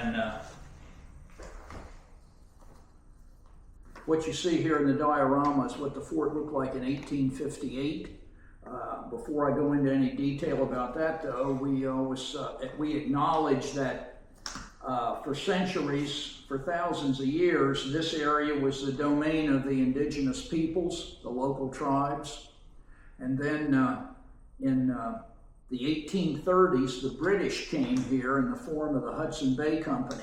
And what you see here in the diorama is what the fort looked like in 1858. Before I go into any detail about that, though, we acknowledge that for centuries, for thousands of years, this area was the domain of the indigenous peoples, the local tribes. And then in the 1830s, the British came here in the form of the Hudson Bay Company,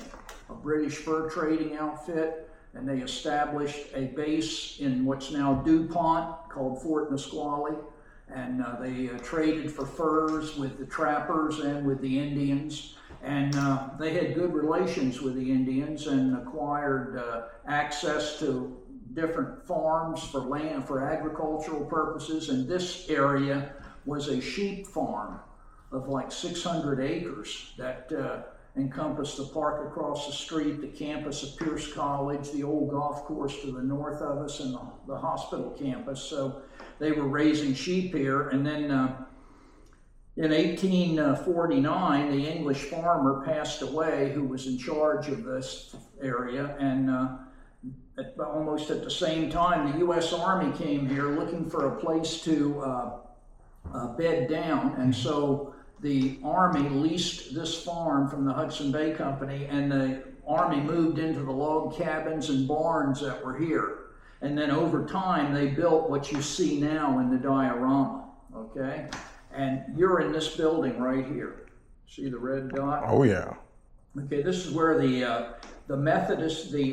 a British fur trading outfit, and they established a base in what's now DuPont called Fort Nisqually. And they traded for furs with the trappers and with the Indians. And they had good relations with the Indians and acquired access to different farms for land, for agricultural purposes. And this area was a sheep farm of like 600 acres that encompassed the park across the street, the campus of Pierce College, the old golf course to the north of us, and the hospital campus. So they were raising sheep here. And then in 1849, the English farmer passed away who was in charge of this area. And almost at the same time, the U.S. Army came here looking for a place to bed down. And so the Army leased this farm from the Hudson Bay Company, and the Army moved into the log cabins and barns that were here. And then over time, they built what you see now in the diorama, okay? And you're in this building right here. See the red dot? Oh, yeah. Okay, this is where the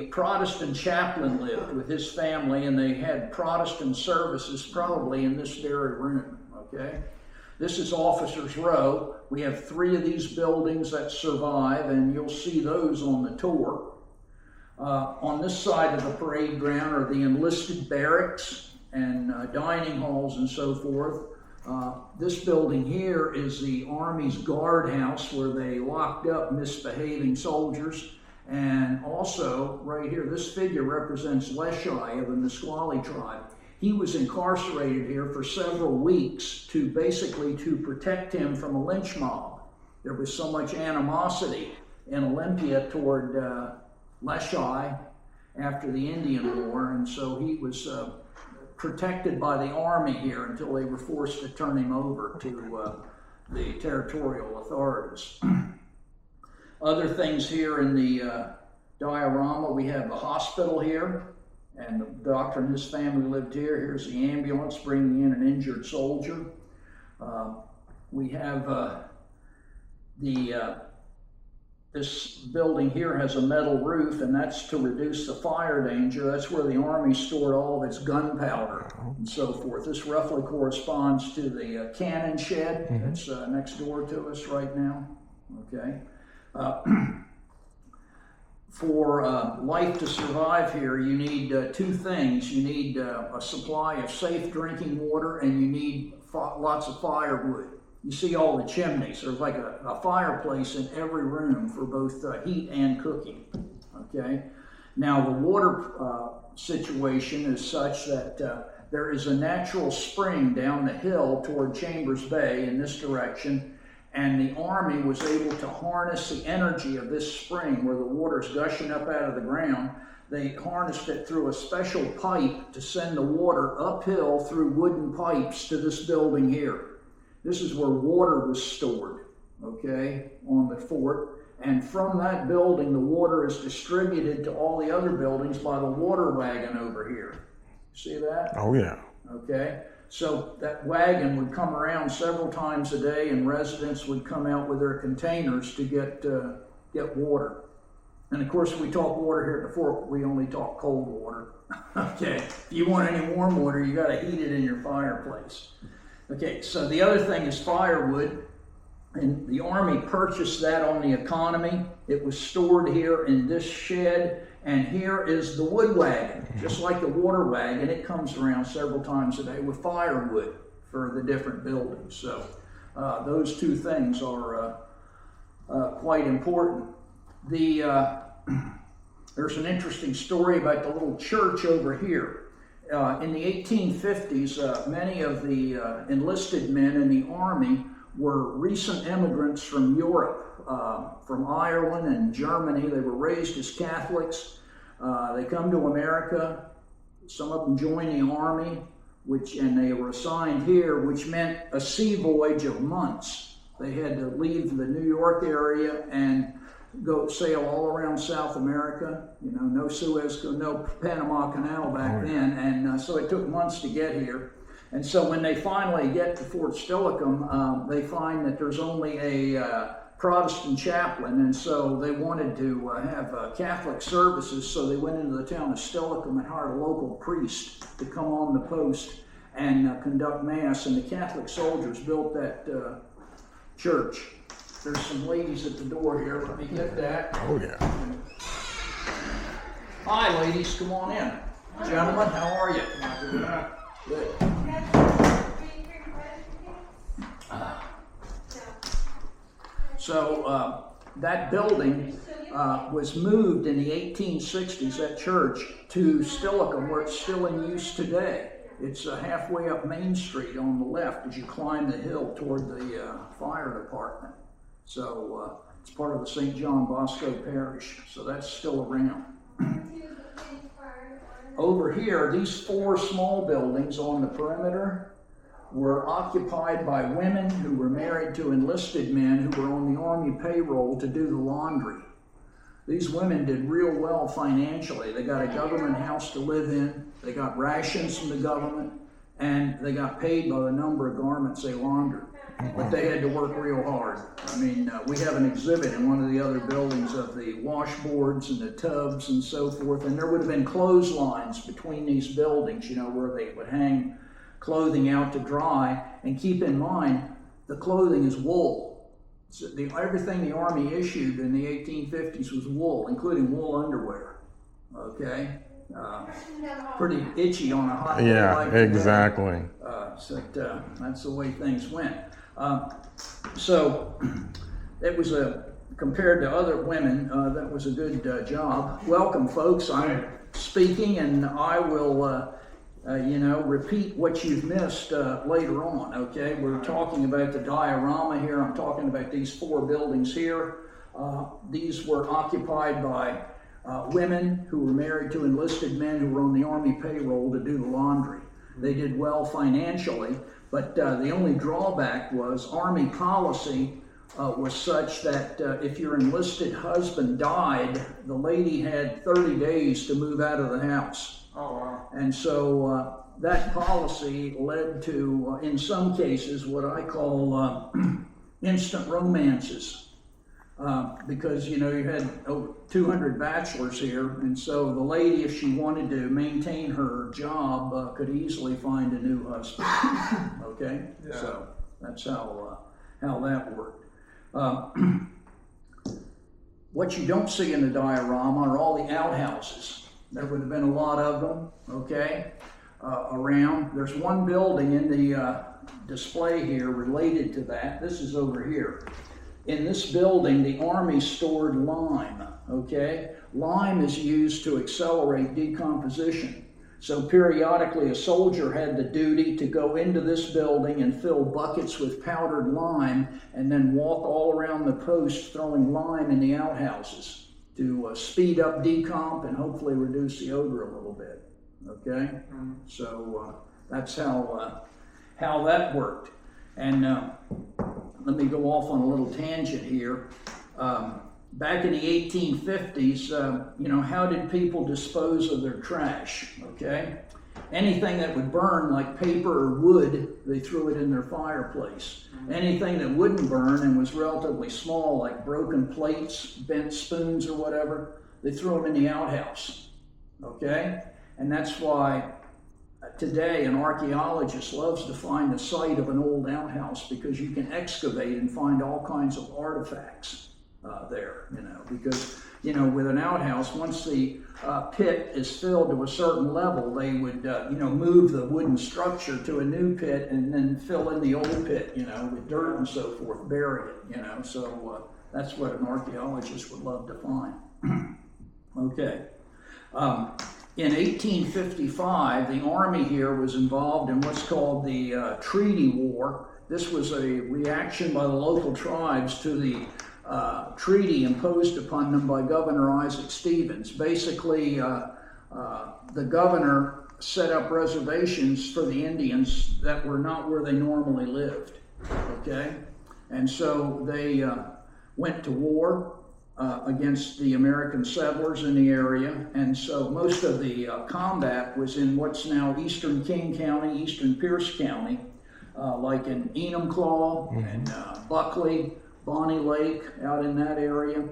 Protestant chaplain lived with his family, and they had Protestant services probably in this very room, okay? This is Officers Row. We have 3 of these buildings that survive, and you'll see those on the tour. On this side of the parade ground are the enlisted barracks and dining halls and so forth. This building here is the Army's guardhouse where they locked up misbehaving soldiers. And also, right here, this figure represents Leshai of the Nisqually tribe. He was incarcerated here for several weeks to protect him from a lynch mob. There was so much animosity in Olympia toward Leshai after the Indian War, and so he was protected by the Army here until they were forced to turn him over to the territorial authorities. Other things here in the diorama, we have the hospital here, and the doctor and his family lived here. Here's the ambulance bringing in an injured soldier. We have this building here has a metal roof, and that's to reduce the fire danger. That's where the Army stored all of its gunpowder and so forth. This roughly corresponds to the cannon shed that's next door to us right now. Okay. For life to survive here, you need 2 things. You need a supply of safe drinking water, and you need lots of firewood. You see all the chimneys. There's like a fireplace in every room for both heat and cooking, okay? Now, the water situation is such that there is a natural spring down the hill toward Chambers Bay in this direction, and the Army was able to harness the energy of this spring where the water's gushing up out of the ground. They harnessed it through a special pipe to send the water uphill through wooden pipes to this building here. This is where water was stored, okay, on the fort. And from that building, the water is distributed to all the other buildings by the water wagon over here. See that? Oh, yeah. Okay. So that wagon would come around several times a day, and residents would come out with their containers to get water. And of course, we talk water here at the fort, we only talk cold water. Okay. If you want any warm water, you got to heat it in your fireplace. Okay, so the other thing is firewood, and the Army purchased that on the economy. It was stored here in this shed, and here is the wood wagon, just like the water wagon. It comes around several times a day with firewood for the different buildings. So those 2 things are quite important. There's an interesting story about the little church over here. In the 1850s, many of the enlisted men in the Army were recent immigrants from Europe, from Ireland and Germany. They were raised as Catholics. They come to America. Some of them join the Army, and they were assigned here, which meant a sea voyage of months. They had to leave the New York area and go sail all around South America. No Suez, no Panama Canal back then, and so it took months to get here. And so when they finally get to Fort Steilacoom, they find that there's only a Protestant chaplain, and so they wanted to have Catholic services, so they went into the town of Steilacoom and hired a local priest to come on the post and conduct Mass, and the Catholic soldiers built that church. There's some ladies at the door here. Let me get that. Oh, yeah. Hi, ladies. Come on in. Gentlemen, how are you? Good. So that building was moved in the 1860s, that church, to Steilacoom, where it's still in use today. It's halfway up Main Street on the left as you climb the hill toward the fire department. So it's part of the St. John Bosco Parish, so that's still around. Over here, these 4 small buildings on the perimeter were occupied by women who were married to enlisted men who were on the Army payroll to do the laundry. These women did real well financially. They got a government house to live in, they got rations from the government, and they got paid by the number of garments they laundered. But they had to work real hard. I mean, we have an exhibit in one of the other buildings of the washboards and the tubs and so forth, and there would have been clotheslines between these buildings, where they would hang clothing out to dry. And keep in mind, the clothing is wool. So everything the Army issued in the 1850s was wool, including wool underwear. Okay? Pretty itchy on a hot day like today. Exactly. So that's the way things went. So it was compared to other women, that was a good job. Welcome, folks. I'm speaking, and I will, repeat what you've missed later on. Okay, we're talking about the diorama here. I'm talking about these 4 buildings here. These were occupied by women who were married to enlisted men who were on the Army payroll to do the laundry. They did well financially, but the only drawback was Army policy was such that if your enlisted husband died, the lady had 30 days to move out of the house. Oh, wow. And so that policy led to, in some cases, what I call instant romances. Because you had over 200 bachelors here, and so the lady, if she wanted to maintain her job, could easily find a new husband. Okay, yeah. So that's how that worked. What you don't see in the diorama are all the outhouses. There would have been a lot of them. Okay, around. There's one building in the display here related to that. This is over here. In this building, the Army stored lime, okay? Lime is used to accelerate decomposition. So periodically, a soldier had the duty to go into this building and fill buckets with powdered lime and then walk all around the post throwing lime in the outhouses to speed up decomp and hopefully reduce the odor a little bit, okay? Mm-hmm. So that's how that worked. And let me go off on a little tangent here. Back in the 1850s, how did people dispose of their trash, okay? Anything that would burn, like paper or wood, they threw it in their fireplace. Mm-hmm. Anything that wouldn't burn and was relatively small, like broken plates, bent spoons or whatever, they threw them in the outhouse, okay? And that's why today an archaeologist loves to find the site of an old outhouse, because you can excavate and find all kinds of artifacts there, because, with an outhouse, once the pit is filled to a certain level, they would, move the wooden structure to a new pit and then fill in the old pit, with dirt and so forth, bury it, so that's what an archaeologist would love to find. Okay. In 1855, the Army here was involved in what's called the Treaty War. This was a reaction by the local tribes to the treaty imposed upon them by Governor Isaac Stevens. Basically, the governor set up reservations for the Indians that were not where they normally lived, okay? And so they went to war against the American settlers in the area, and so most of the combat was in what's now eastern King County, eastern Pierce County, like in Enumclaw and Buckley, Bonnie Lake, out in that area.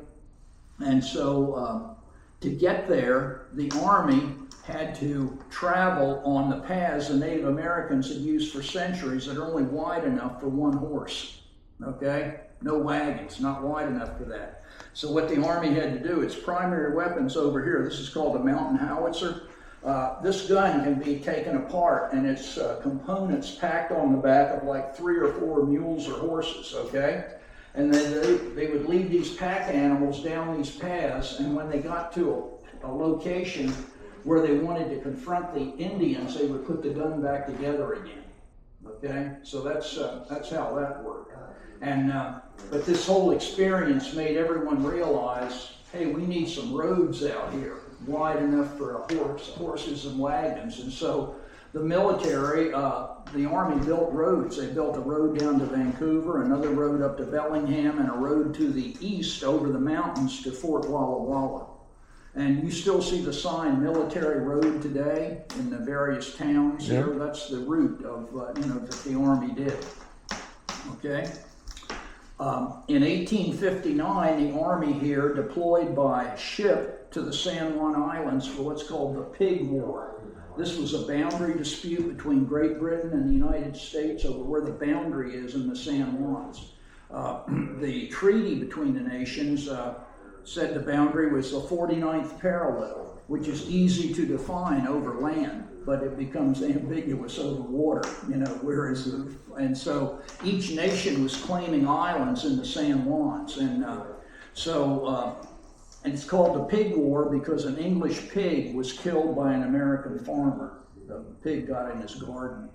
And so to get there, the Army had to travel on the paths the Native Americans had used for centuries that are only wide enough for one horse, okay? No wagons, not wide enough for that. So what the Army had to do, its primary weapons over here, this is called a mountain howitzer. This gun can be taken apart and its components packed on the back of like 3 or 4 mules or horses, okay? And then they would lead these pack animals down these paths, and when they got to a location where they wanted to confront the Indians, they would put the gun back together again. Okay, so that's how that worked. And but this whole experience made everyone realize, hey, we need some roads out here, wide enough for horses and wagons. And so the military, the Army built roads. They built a road down to Vancouver, another road up to Bellingham, and a road to the east over the mountains to Fort Walla Walla. And you still see the sign Military Road today in the various towns here. That's the route of, that the Army did. Okay. In 1859, the Army here deployed by ship to the San Juan Islands for what's called the Pig War. This was a boundary dispute between Great Britain and the United States over where the boundary is in the San Juans. The treaty between the nations said the boundary was the 49th parallel, which is easy to define over land, but it becomes ambiguous over water, and so each nation was claiming islands in the San Juans, and and it's called the Pig War because an English pig was killed by an American farmer. The pig got in his garden.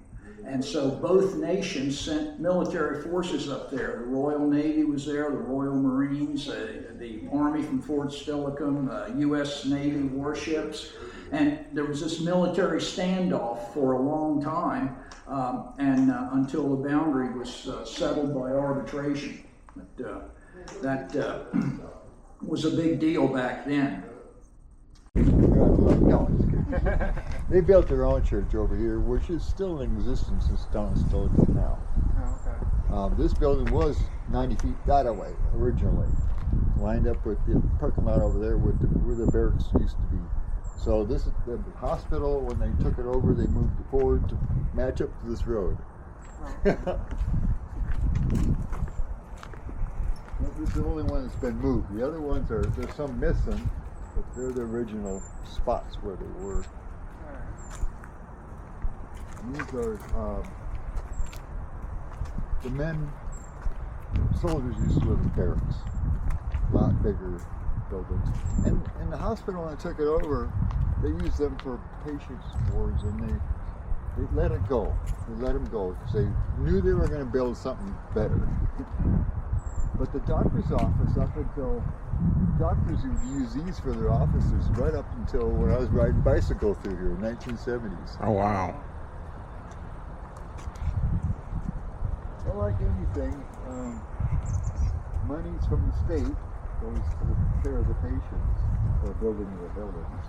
And so both nations sent military forces up there. The Royal Navy was there, the Royal Marines, the Army from Fort Steilacoom, U.S. Navy warships. And there was this military standoff for a long time, until the boundary was settled by arbitration. But, that was a big deal back then. No, they built their own church over here, which is still in existence in Steilacoom now. Oh, okay. This building was 90 feet that way originally, lined up with the parking lot over there where the barracks used to be. So this is the hospital. When they took it over, they moved it forward to match up to this road. Oh. This is the only one that's been moved. The other ones there's some missing, but they're the original spots where they were. And these are the men, soldiers used to live in barracks, a lot bigger buildings. And in the hospital, when I took it over, they used them for patients' wards, and they let it go. They let them go because they knew they were going to build something better. But the doctor's office, doctors would use these for their offices right up until when I was riding bicycle through here in the 1970s. Oh, wow. Well, like anything, money's from the state goes to the care of the patients or building the buildings,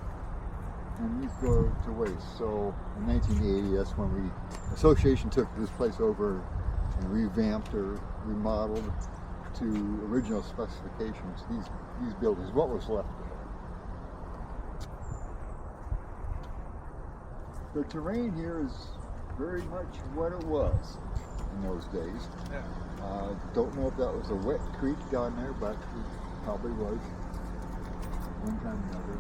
and these go to waste. So in 1980, that's when the association took this place over and revamped or remodeled to original specifications. These buildings, what was left of it. The terrain here is very much what it was in those days. Yeah. Don't know if that was a wet creek down there, but it probably was one time or another.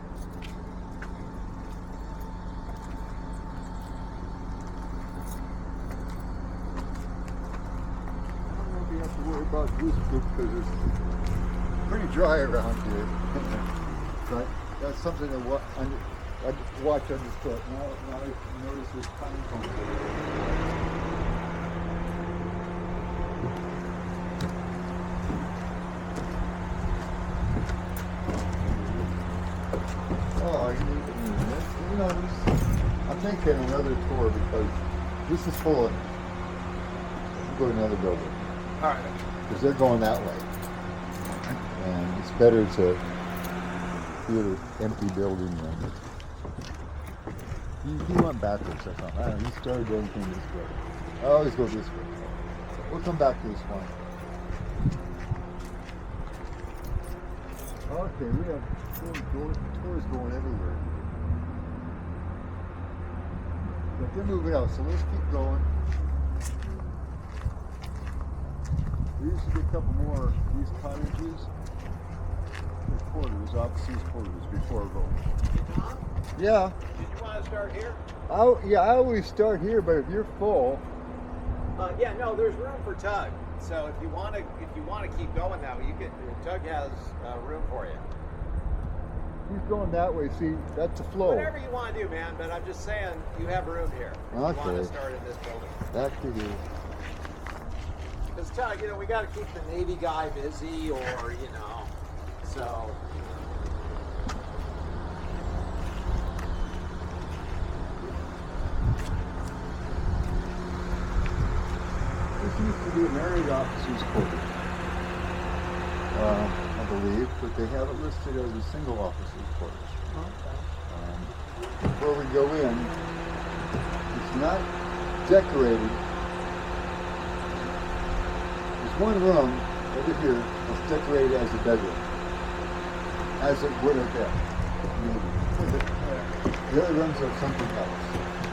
I don't know if you have to worry about goose poop because it's pretty dry around here. But that's something to watch underfoot. Now you notice this pine cone. Oh, you know, I'm thinking another tour because this is full of. Let's go to another building. All right. Because they're going that way. And it's better to see an empty building than. He went backwards, I thought. I don't know, he started everything this way. I always go this way. We'll come back to this one. Okay, we have tours going everywhere. But they're moving out, so let's keep going. We used to get a couple more of these cottages. They're quarters, offices quarters before going. Yeah. Did you want to start here? Yeah, I always start here, but if you're full. Yeah, no, there's room for Tug. So if you want to keep going that way, you can. Tug has room for you. He's going that way. See, that's the flow. Whatever you want to do, man. But I'm just saying, you have room here. If you want to start in this building. Back to here. Because Tug, we got to keep the Navy guy busy, or so. This used to be a married officers' quarters, I believe, but they have it listed as a single officers' quarters. Before we go in, it's not decorated. There's one room over here that's decorated as a bedroom, as it would have been. The other rooms are something else.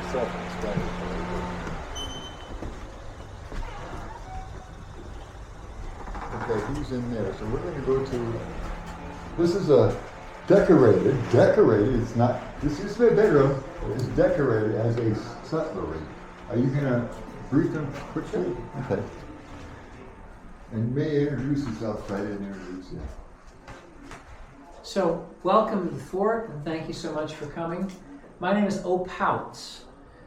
It's self-explanatory. Okay, he's in there. So we're going to go to. This is a decorated. It's not. This is my bedroom. It's decorated as a Sutler. Are you going to brief them quickly? Okay. And may introduce yourself. I didn't introduce you. So, welcome to the fort, and thank you so much for coming. My name is O Pouts.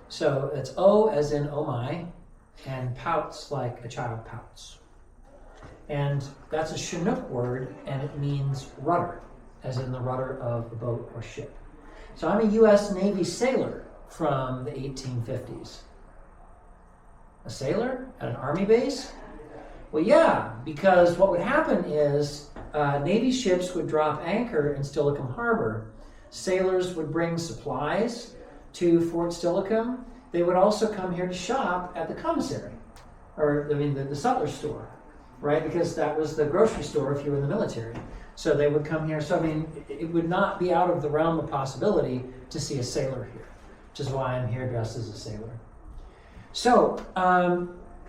So, it's O as in oh my, and pouts like a child pouts. And that's a Chinook word, and it means rudder, as in the rudder of a boat or ship. So I'm a U.S. Navy sailor from the 1850s. A sailor at an Army base? Well, yeah, because what would happen is Navy ships would drop anchor in Steilacoom Harbor. Sailors would bring supplies to Fort Steilacoom. They would also come here to shop at the commissary, the Sutler store. Right, because that was the grocery store if you were in the military. So they would come here. So it would not be out of the realm of possibility to see a sailor here, which is why I'm here dressed as a sailor. So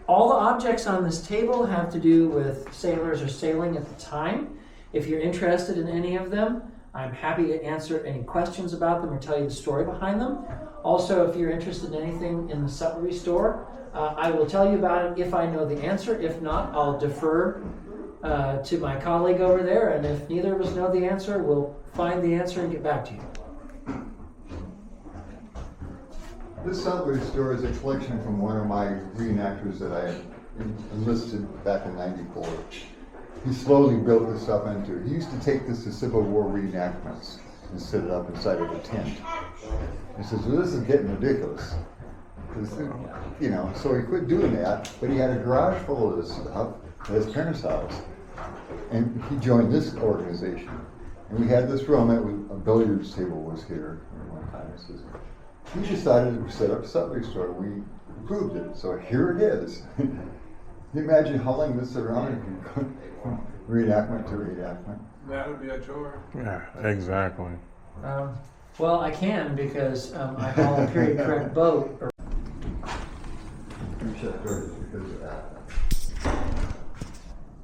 all the objects on this table have to do with sailors or sailing at the time. If you're interested in any of them, I'm happy to answer any questions about them or tell you the story behind them. Also, if you're interested in anything in the Sutler store, I will tell you about it if I know the answer. If not, I'll defer to my colleague over there, and if neither of us know the answer, we'll find the answer and get back to you. This Sutler store is a collection from one of my reenactors that I enlisted back in '94. He slowly built this up into it. He used to take this to Civil War reenactments and set it up inside of a tent. He says, well, this is getting ridiculous. So he quit doing that, but he had a garage full of this stuff at his parents' house. And he joined this organization. And we had this room, a billiards table was here at one time. He decided to set up a Sutler store. We approved it, so here it is. Can you imagine hauling this around from reenactment to reenactment? That would be a chore. Yeah, exactly. Well, I can because I haul a period correct boat. We shut doors because of that.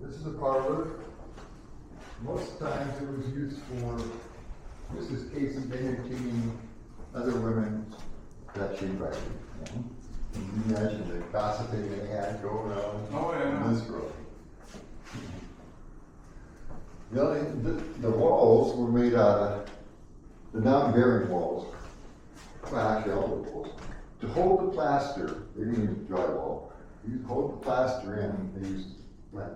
This is a parlor. Most times it was used for, this is Casey entertaining other women that she invited. Can you imagine the gossiping they had going on in this room? The walls were made out of the non-bearing walls. Well, actually, all the walls. To hold the plaster, they didn't use drywall. To hold the plaster in, they used flint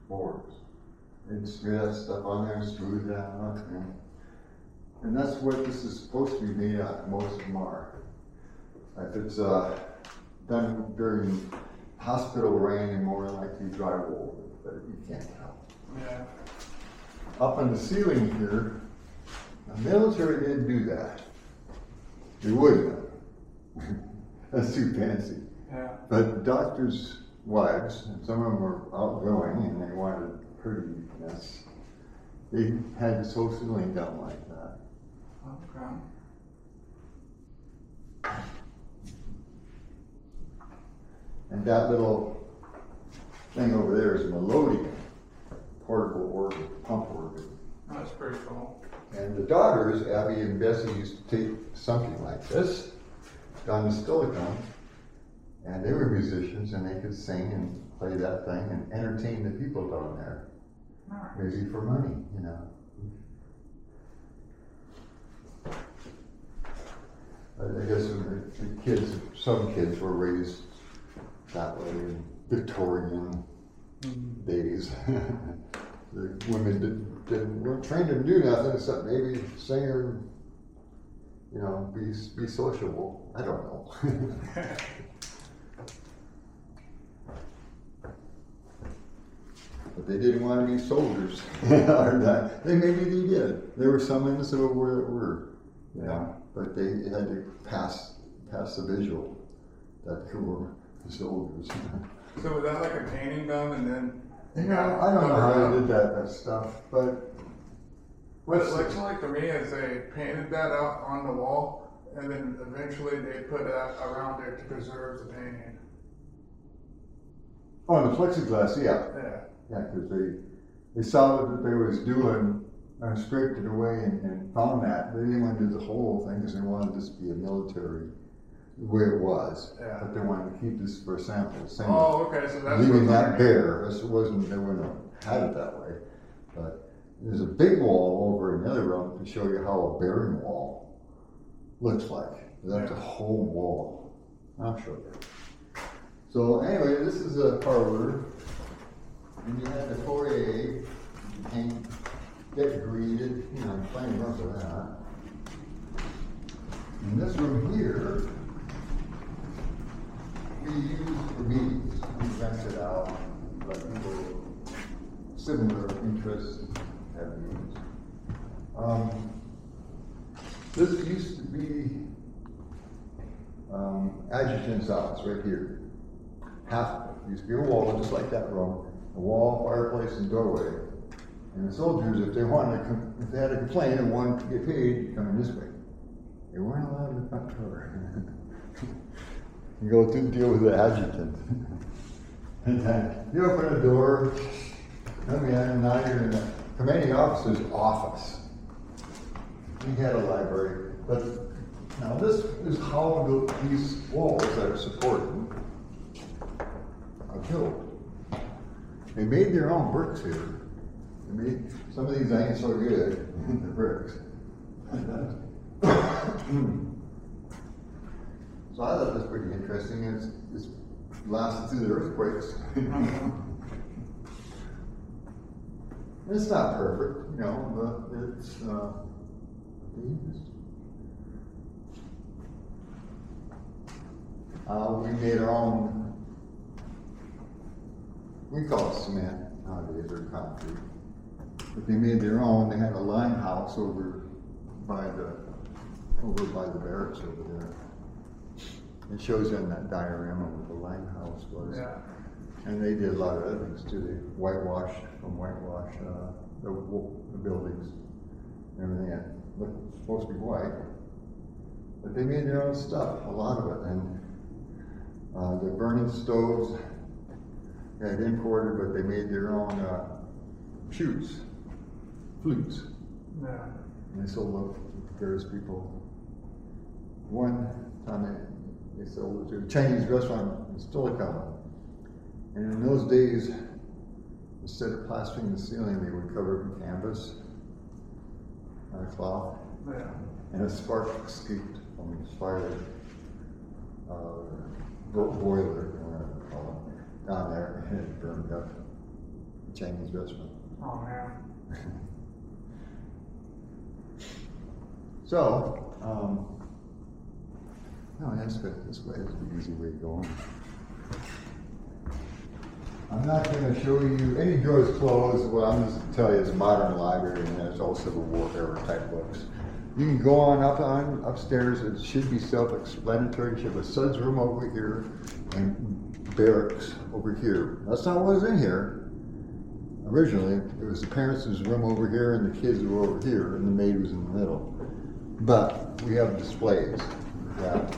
boards. they'd screw that stuff on there, screw it out, and that's what this is supposed to be made out of. Most of them are. If it's done during hospital rain, and more likely drywall, but you can't tell. Yeah. Up on the ceiling here, the military didn't do that. They wouldn't have. That's too fancy. Yeah. But doctors' wives, and some of them were outgoing and they wanted prettiness, they had this whole ceiling done like that. Okay. And that little thing over there is a melodeon, portable organ, pump organ. That's pretty cool. And the daughters, Abby and Bessie, used to take something like this down to Steilacoom, and they were musicians and they could sing and play that thing and entertain the people down there. Maybe for money, you know. I guess the kids, some kids were raised that way in Victorian days. The women weren't trained to do nothing except maybe sing or, you know, be sociable. I don't know. But they didn't want to be soldiers. Or that. Maybe they did. There were some in the Civil War that were, you know, but they had to pass the visual that they were soldiers. So was that like a painting done and then? You know, I don't know how they did that stuff, but What it looks like to me is they painted that out on the wall, and then eventually they put that around it to preserve the painting. oh, the plexiglass, yeah, Yeah. because they saw what they was doing, scraped it away and found that. They didn't want to do the whole thing because they wanted this to be a military, the way it was. Yeah. But they wanted to keep this for samples. Same Oh, okay, so that's leaving what's that underneath. bare. This wasn't, they wouldn't have had it that way. But there's a big wall over in the other room to show you how a bearing wall looks like. That's a whole wall. I'll show you. So anyway, this is a parlor. And you had the foyer. You can get greeted, you know, plenty of that. And this room here, we use for meetings. We rent it out, but people similar interests have meetings. This used to be adjutant's office right here. Half of it used to be a wall, just like that room. A wall, fireplace, and doorway. And the soldiers, if they wanted to come, if they had a complaint and wanted to get paid, you come in this way. They weren't allowed in the front door. You go to deal with the adjutant. And then you open a door, come in, and now you're in the commanding officer's office. He had a library, but now this is how these walls that are supported are built. They made their own bricks here. They made, some of these ain't so good, the bricks. So I thought it was pretty interesting. It's lasted through the earthquakes. It's not perfect, you know, but it's we made our own. We call it cement nowadays, or concrete. But they made their own. They had a line house over by the barracks over there. It shows in that diorama what the line house was. Yeah. And they did a lot of other things too. They whitewashed the buildings, everything that looked supposed to be white. But they made their own stuff, a lot of it. And the burning stoves, they had imported, but they made their own flutes. Yeah. And they sold them to various people. One time they sold it to a Chinese restaurant in Steilacoom. And in those days, instead of plastering the ceiling, they would cover it in canvas, on a cloth. Yeah. And a spark escaped from the fire boiler, or whatever you call it, down there, and it burned up the Chinese restaurant. Oh man. So, no, that's good. That's an easy way to go on. I'm not going to show you any doors closed. What I'm just going to tell you is a modern library, and there's all Civil War era type books. You can go on upstairs. It should be self-explanatory. You have a son's room over here and barracks over here. That's not what was in here. Originally, it was the parents' room over here, and the kids were over here, and the maid was in the middle. But we have displays. Yeah.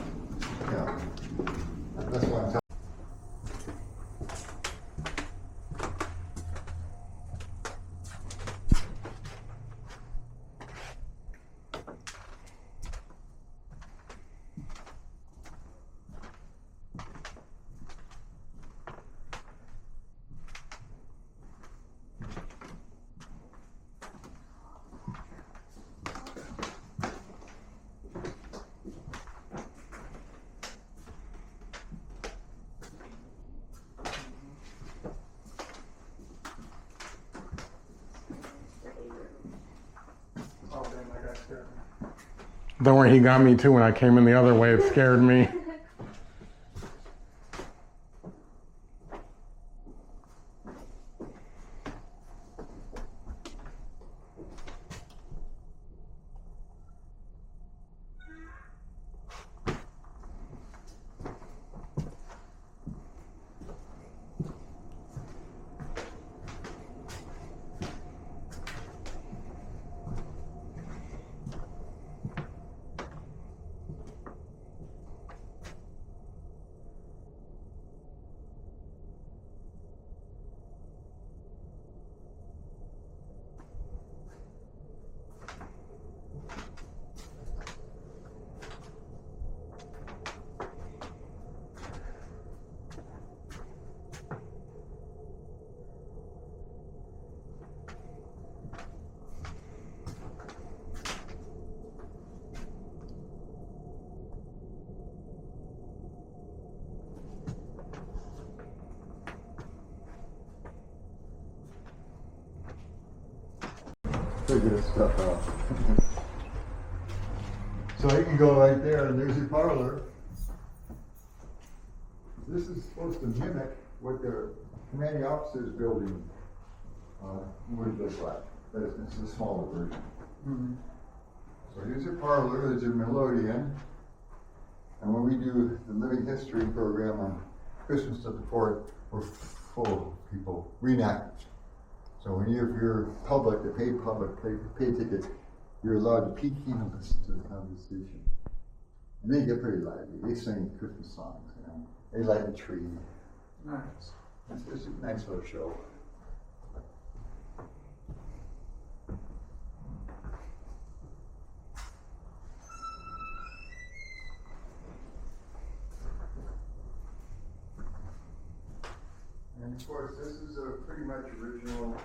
That's what I'm telling you. Oh, damn, that guy scared me. Don't worry, he got me too when I came in the other way. It scared me. Figure this stuff out. So you can go right there, and there's your parlor. This is supposed to mimic what the commanding officer's building would look like, but it's a smaller version. Mm-hmm. So here's your parlor, there's your melodeon, and when we do the living history program on Christmas at the Fort, we're full of people, reenactors. So when if you're public, the paid public, paid tickets, you're allowed to peek in and listen to the conversation. And they get pretty lively. They sing Christmas songs, you know. They light a tree. Nice. It's a nice little show. And of course, this is a pretty much original.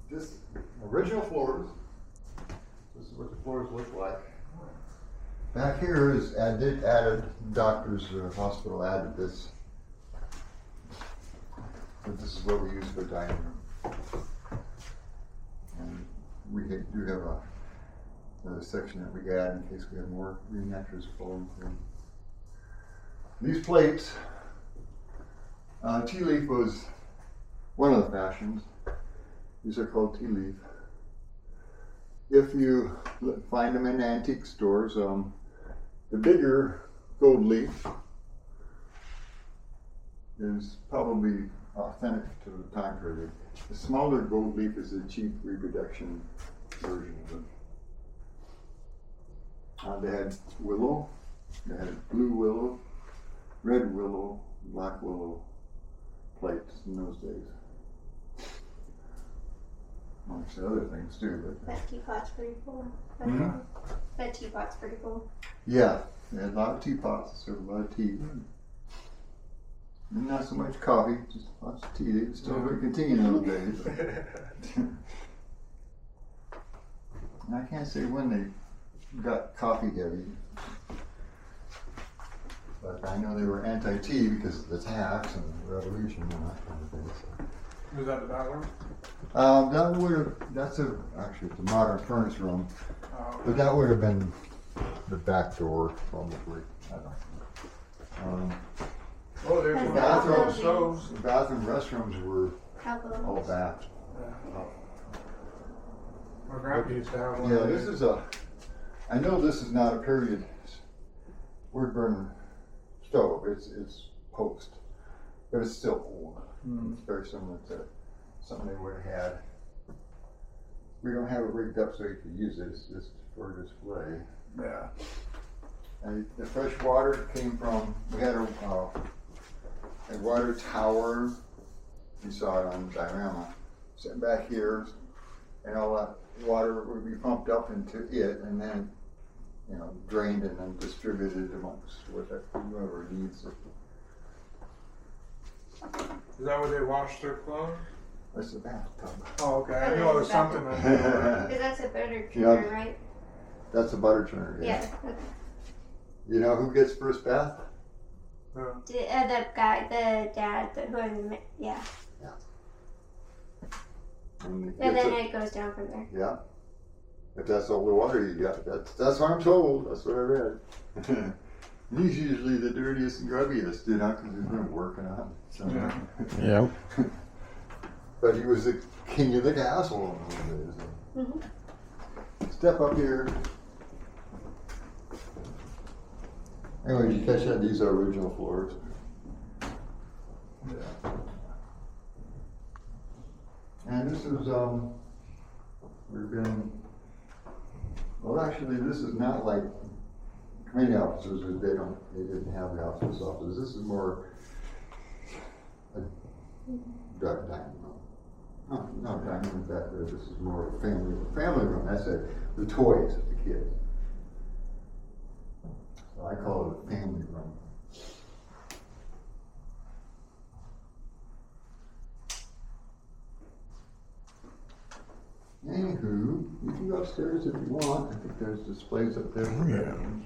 This original floors. This is what the floors look like. Back here is added doctor's hospital added this. But this is what we use for dining room. And we do have another section that we add in case we have more reenactors flowing through. These plates. Tea leaf was one of the fashions. These are called tea leaf. If you find them in antique stores, the bigger gold leaf is probably authentic to the time period. The smaller gold leaf is a cheap reproduction version of it. They had willow, they had blue willow, red willow, black willow plates in those days. Amongst other things too. But That teapot's pretty cool. That teapot's pretty cool. yeah, they had a lot of teapots, served a lot of tea. And not so much coffee, just lots of tea. They still continue in those days. And I can't say when they got coffee heavy, but I know they were anti-tea because of the tax and the revolution and that kind of thing. So. Was that the bathroom? Actually, it's a modern furnace room, Oh, but that would have been the back door, probably. I don't know. oh, there's That's one. the Bathroom outbuilding. stoves, the bathroom restrooms were Outbuildings. all bath. Yeah. My grandpa used to have one. Yeah, of this these. is I know this is not a period wood burner stove, it's post, but it's still old. It's very similar to something they would have had. We don't have it rigged up so you can use it, it's just for display. Yeah. And the fresh water came from, we had a water tower, you saw it on the diorama, sitting back here, and all that water would be pumped up into it and then, drained and then distributed amongst whoever needs it. Is that where they wash their clothes? That's the bathtub. Oh, okay. I knew it was something like that. Because that's a butter Yeah. churner, right? That's a butter churner, Yeah. Okay. You know who gets first bath? Yeah. The guy, the dad, yeah. When he And gets then it- it goes down from there. Yeah. If that's all the water you got, that's what I'm told. That's what I read. He's usually the dirtiest and grubbiest, because he's been working on it. So. Yeah. Yeah. But he was the king of the castle in those days. Mhm. Step up here. Anyway, you catch that? These are original floors. Yeah. And this is, well, actually, this is not like committee officers, they didn't have the offices. This is more a dining room. No, dining room back there. This is more a family room. That's it. The toys of the kids. So I call it a family room. Anywho, you can go upstairs if you want. I think there's displays up there for bedrooms.